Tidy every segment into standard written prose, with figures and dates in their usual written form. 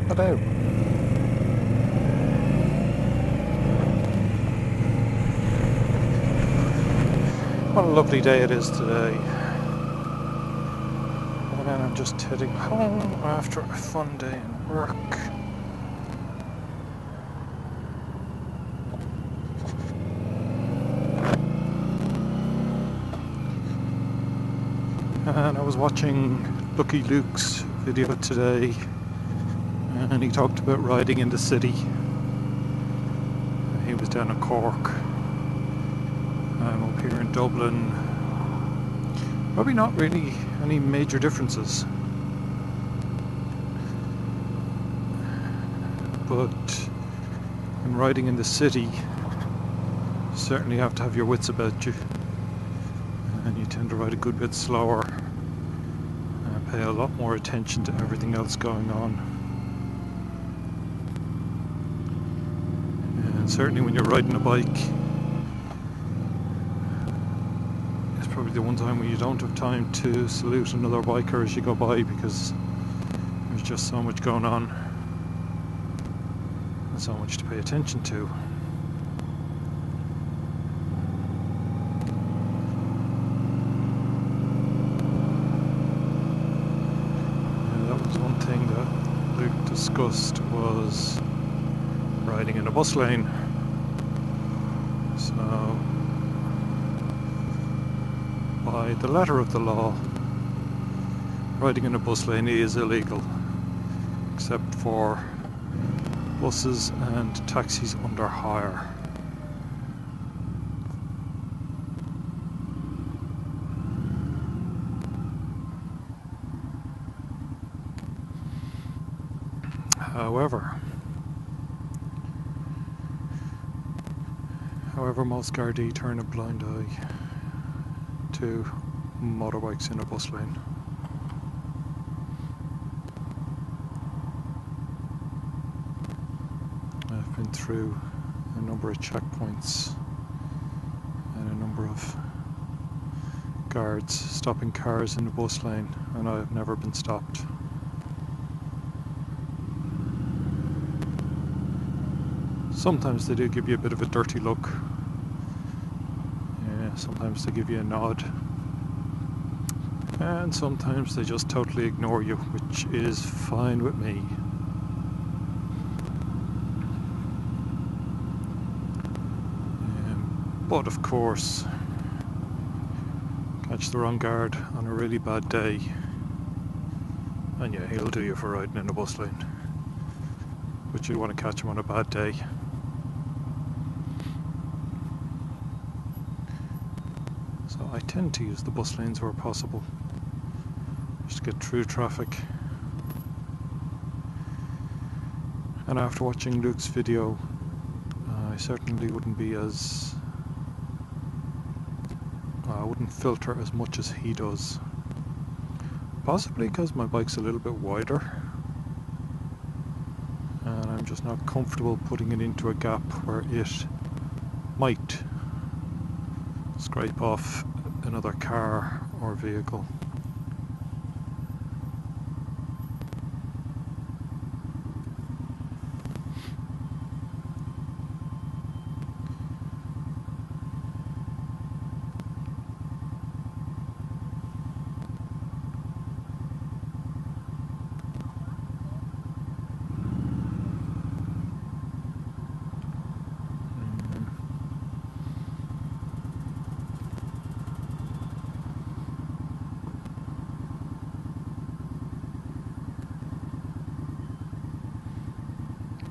Hello. What a lovely day it is today. And then I'm just heading home after a fun day in work. And I was watching Lucky Luke's video today, and he talked about riding in the city. He was down in Cork. I'm up here in Dublin. Probably not really any major differences. But in riding in the city, you certainly have to have your wits about you. And you tend to ride a good bit slower and pay a lot more attention to everything else going on. And certainly when you're riding a bike, it's probably the one time when you don't have time to salute another biker as you go by, because there's just so much going on and so much to pay attention to. One thing that Luke discussed was riding in a bus lane. So, by the letter of the law, riding in a bus lane is illegal, except for buses and taxis under hire. However, most Gardaí turn a blind eye to motorbikes in a bus lane. I've been through a number of checkpoints and a number of guards stopping cars in the bus lane, and I've never been stopped. Sometimes they do give you a bit of a dirty look. Yeah, sometimes they give you a nod. And sometimes they just totally ignore you, which is fine with me. But of course, catch the wrong guard on a really bad day, and yeah, he'll do you for riding in a bus lane. But you want to catch him on a bad day. So I tend to use the bus lanes where possible, just to get through traffic. And after watching Luke's video, I certainly wouldn't be as... I wouldn't filter as much as he does. Possibly because my bike's a little bit wider, and I'm just not comfortable putting it into a gap where it might scrape off another car or vehicle.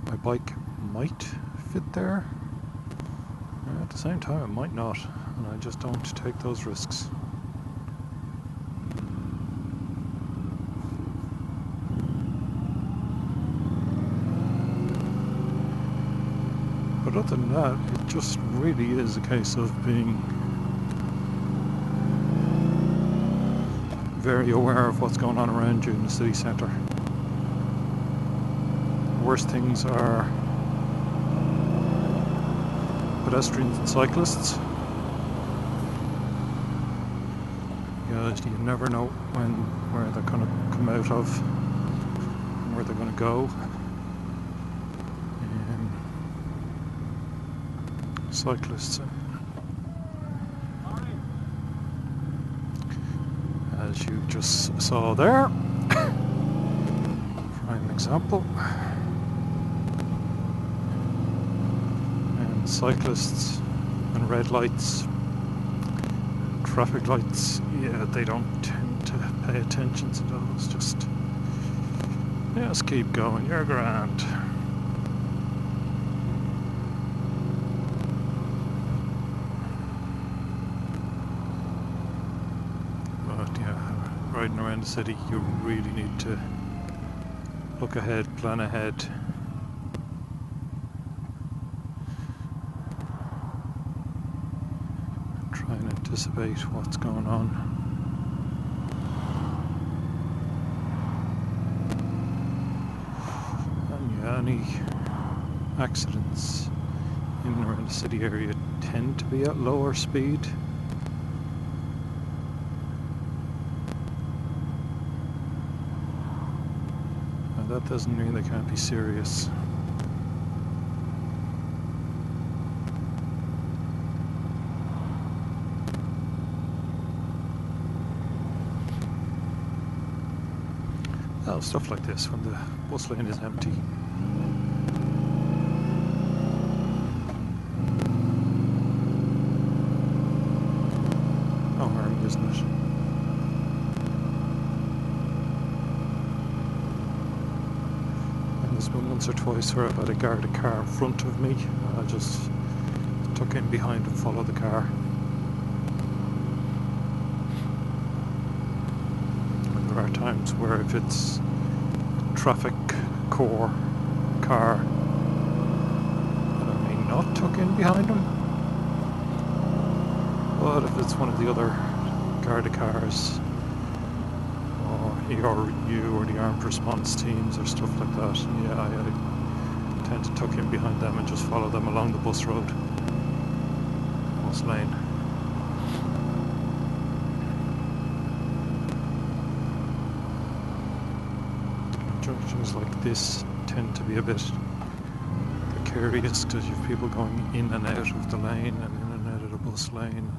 My bike might fit there, at the same time it might not, and I just don't take those risks. But other than that, it just really is a case of being very aware of what's going on around you in the city centre. Worst things are pedestrians and cyclists, because you never know where they're going to come out of and where they're going to go. cyclists in. As you just saw there, prime example. And cyclists and red lights, traffic lights, yeah, they don't tend to pay attention to those. Just keep going, you're grand. But yeah, riding around the city, you really need to look ahead, plan ahead. Try and anticipate what's going on. And yeah, any accidents in and around the city area tend to be at lower speed. And that doesn't mean they can't be serious. Well, stuff like this when the bus lane is empty. No harm, isn't it? And there's been once or twice where I've had a guard a car in front of me. I just tuck in behind and follow the car. There are times where if it's a traffic core car, then I may not tuck in behind them. But if it's one of the other Garda cars, or you or the armed response teams or stuff like that, yeah, I tend to tuck in behind them and just follow them along the bus road, bus lane. Junctions like this tend to be a bit precarious because you have people going in and out of the lane and in and out of the bus lane.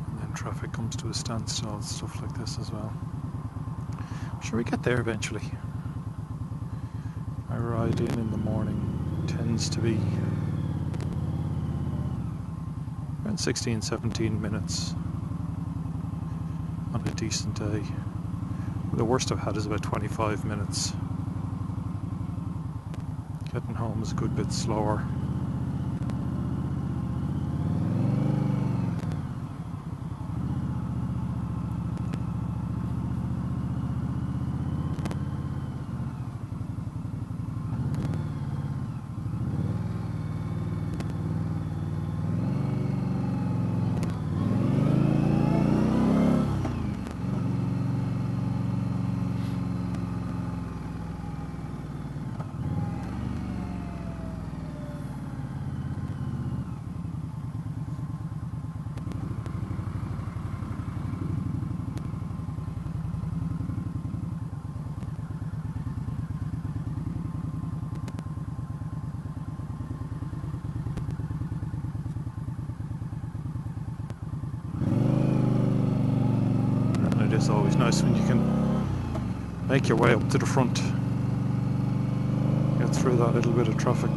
And then traffic comes to a standstill and stuff like this as well. Sure, we get there eventually. My ride in the morning tends to be 16-17 minutes on a decent day. The worst I've had is about 25 minutes. Getting home is a good bit slower. It's always nice when you can make your way up to the front, get through that little bit of traffic.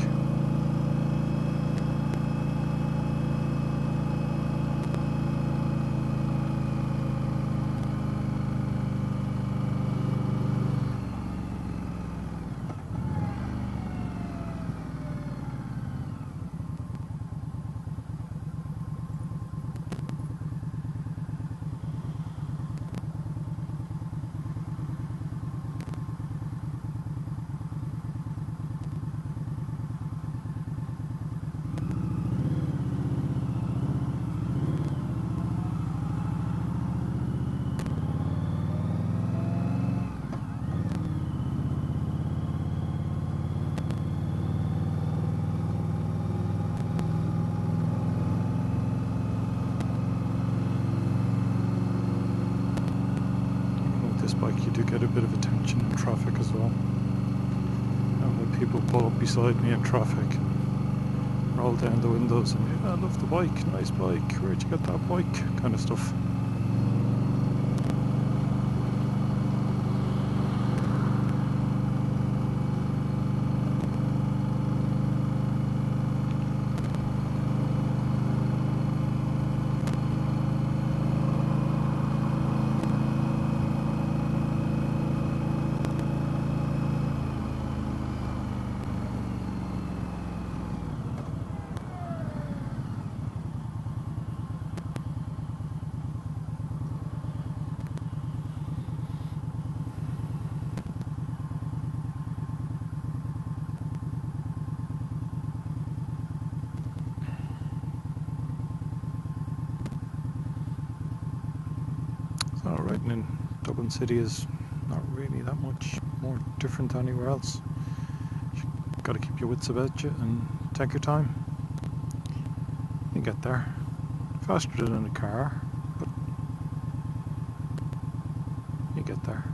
people pull up beside me in traffic and roll down the windows and, yeah, I love the bike, nice bike, where'd you get that bike, kind of stuff. So riding in Dublin City is not really that much more different than anywhere else. You've got to keep your wits about you and take your time. You get there faster than a car, but you get there.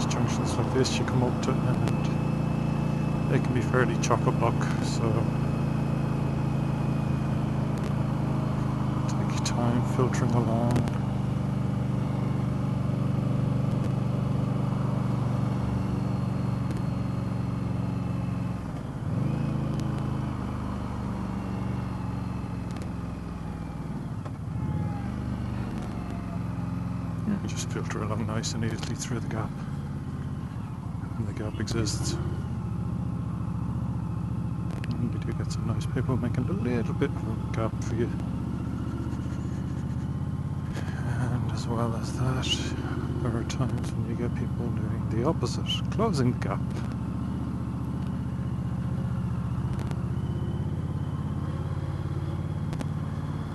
Junctions like this you come up to, and they can be fairly chock-a-block, so take your time filtering along. You just filter along nice and easily through the gap. And the gap exists. And you do get some nice people making a little bit of a gap for you. And as well as that, there are times when you get people doing the opposite, closing the gap.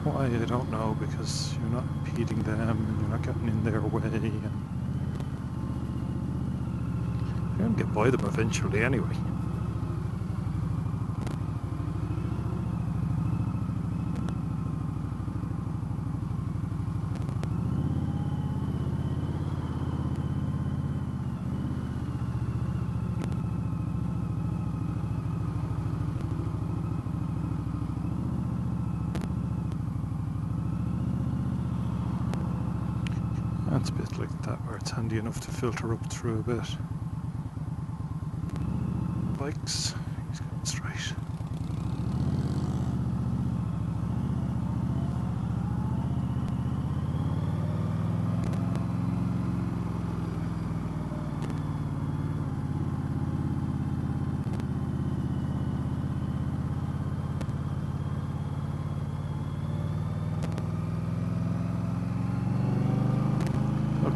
Why, I don't know, because you're not impeding them and you're not getting in their way, and you're going to get by them eventually anyway. That's a bit like that where it's handy enough to filter up through a bit. Bikes, he's going straight.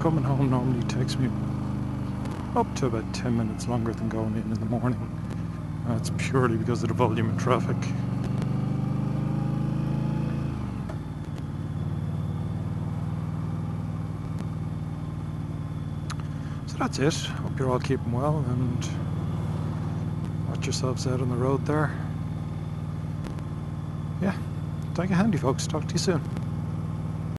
Coming home normally takes me up to about 10 minutes longer than going in the morning. That's purely because of the volume of traffic. So that's it. Hope you're all keeping well and watch yourselves out on the road there. Yeah, take it handy folks. Talk to you soon.